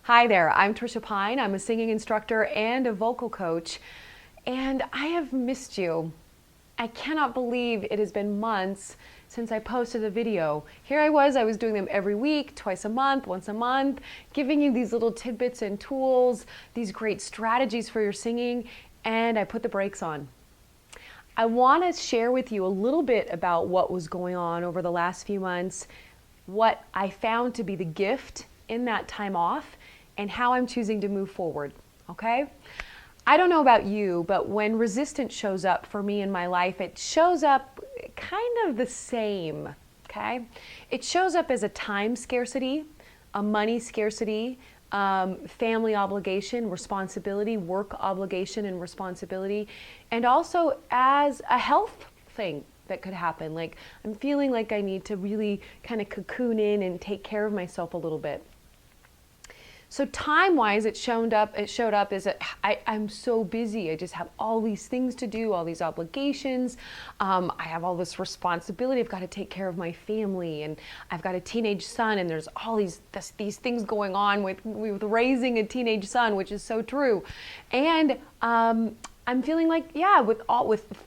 Hi there, I'm Tricia Pine. I'm a singing instructor and a vocal coach, and I have missed you. I cannot believe it has been months since I posted a video. Here I was doing them every week, twice a month, once a month, giving you these little tidbits and tools, these great strategies for your singing, and I put the brakes on. I want to share with you a little bit about what was going on over the last few months, what I found to be the gift in that time off, and how I'm choosing to move forward, okay? I don't know about you, but when resistance shows up for me in my life, it shows up kind of the same, okay? It shows up as a time scarcity, a money scarcity, family obligation, responsibility, work obligation and responsibility, and also as a health thing that could happen. Like I'm feeling like I need to really kind of cocoon in and take care of myself a little bit. So time-wise, it showed up as that I'm so busy. I just have all these things to do, all these obligations. I have all this responsibility. I've got to take care of my family, and I've got a teenage son, and there's all these things going on with raising a teenage son, which is so true. And I'm feeling like, yeah, with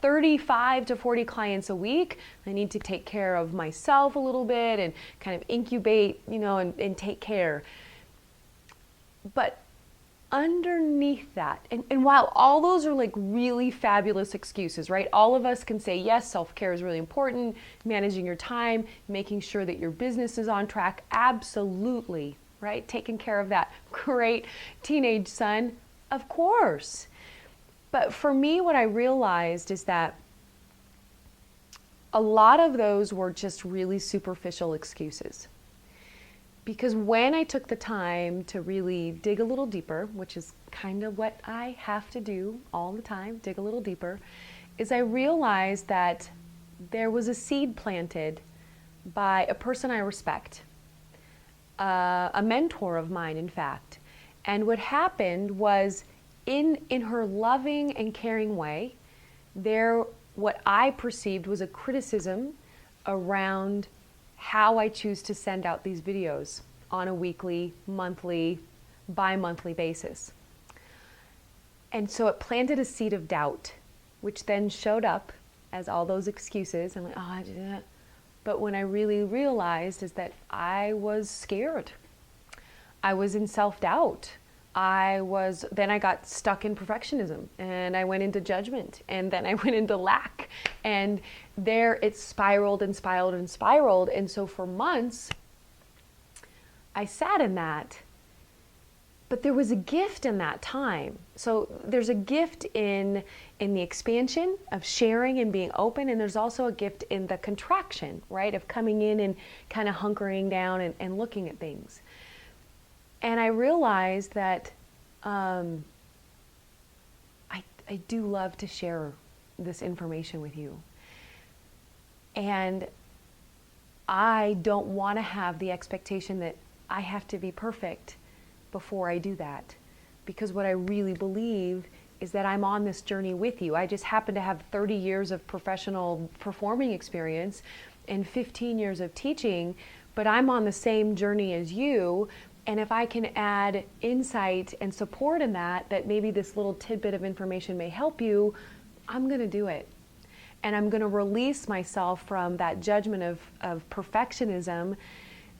35 to 40 clients a week, I need to take care of myself a little bit and kind of incubate, and take care. But underneath that, and while all those are like really fabulous excuses, right? All of us can say, yes, self-care is really important, managing your time, making sure that your business is on track, absolutely, right? Taking care of that great teenage son, of course. But for me, what I realized is that a lot of those were just really superficial excuses. Because when I took the time to really dig a little deeper, which is kind of what I have to do all the time, dig a little deeper, is I realized that there was a seed planted by a person I respect, a mentor of mine, in fact. And what happened was in her loving and caring way, what I perceived was a criticism around how I choose to send out these videos on a weekly, monthly, bi-monthly basis. And so it planted a seed of doubt, which then showed up as all those excuses. I'm like, oh, I did that. But when I really realized is that I was scared. I was in self-doubt. Then I got stuck in perfectionism, and I went into judgment, and then I went into lack, and there it spiraled and spiraled and spiraled. And so for months, I sat in that, but there was a gift in that time. So there's a gift in the expansion of sharing and being open, and there's also a gift in the contraction, right, of coming in and kind of hunkering down and looking at things. And I realized that I do love to share this information with you. And I don't want to have the expectation that I have to be perfect before I do that. Because what I really believe is that I'm on this journey with you. I just happen to have 30 years of professional performing experience and 15 years of teaching, but I'm on the same journey as you. And if I can add insight and support in that maybe this little tidbit of information may help you, I'm going to do it. And I'm going to release myself from that judgment of perfectionism.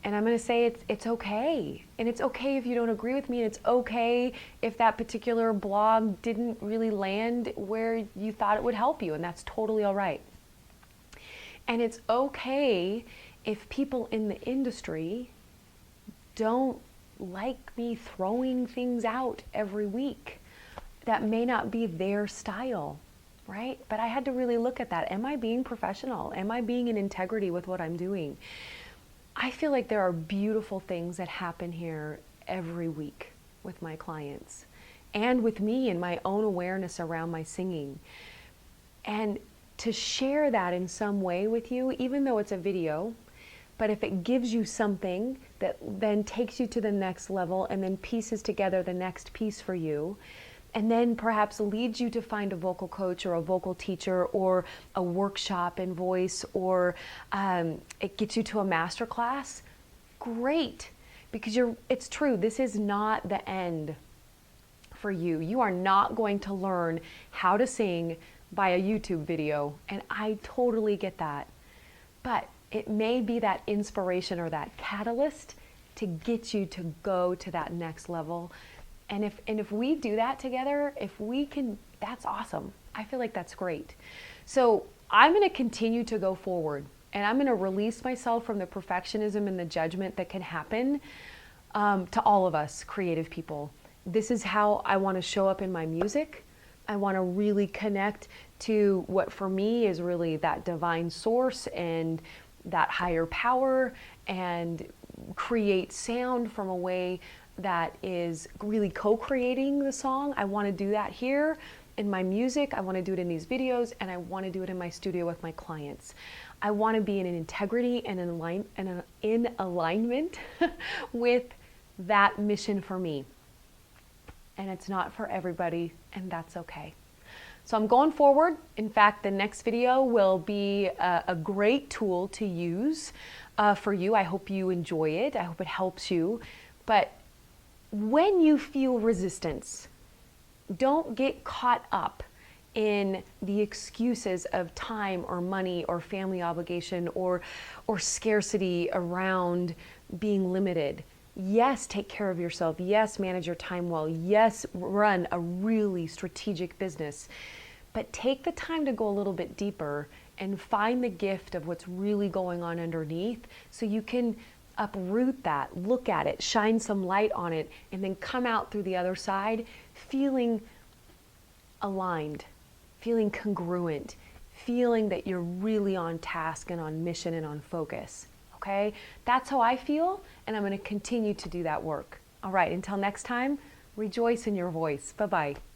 And I'm going to say it's okay. And it's okay if you don't agree with me. And it's okay if that particular blog didn't really land where you thought it would help you. And that's totally all right. And it's okay if people in the industry don't like me throwing things out every week. That may not be their style, right? But I had to really look at that. Am I being professional? Am I being in integrity with what I'm doing? I feel like there are beautiful things that happen here every week with my clients and with me and my own awareness around my singing. And to share that in some way with you, even though it's a video, but if it gives you something that then takes you to the next level and then pieces together the next piece for you, and then perhaps leads you to find a vocal coach or a vocal teacher or a workshop in voice, or it gets you to a master class, great. because it's true, this is not the end for you. You are not going to learn how to sing by a YouTube video, and I totally get that. But it may be that inspiration or that catalyst to get you to go to that next level. And if we do that together, if we can, that's awesome. I feel like that's great. So I'm going to continue to go forward, and I'm going to release myself from the perfectionism and the judgment that can happen to all of us creative people. This is how I want to show up in my music. I want to really connect to what for me is really that divine source and that higher power, and create sound from a way that is really co-creating the song. I want to do that here in my music. I want to do it in these videos, and I want to do it in my studio with my clients. I want to be in an integrity and in alignment with that mission for me. And it's not for everybody, and that's okay. So I'm going forward. In fact, the next video will be a great tool to use for you. I hope you enjoy it. I hope it helps you. But when you feel resistance, don't get caught up in the excuses of time or money or family obligation or scarcity around being limited. Yes, take care of yourself. Yes, manage your time well. Yes, run a really strategic business. But take the time to go a little bit deeper and find the gift of what's really going on underneath, so you can uproot that, look at it, shine some light on it, and then come out through the other side feeling aligned, feeling congruent, feeling that you're really on task and on mission and on focus. Okay? That's how I feel, and I'm going to continue to do that work. All right, until next time, rejoice in your voice. Bye-bye.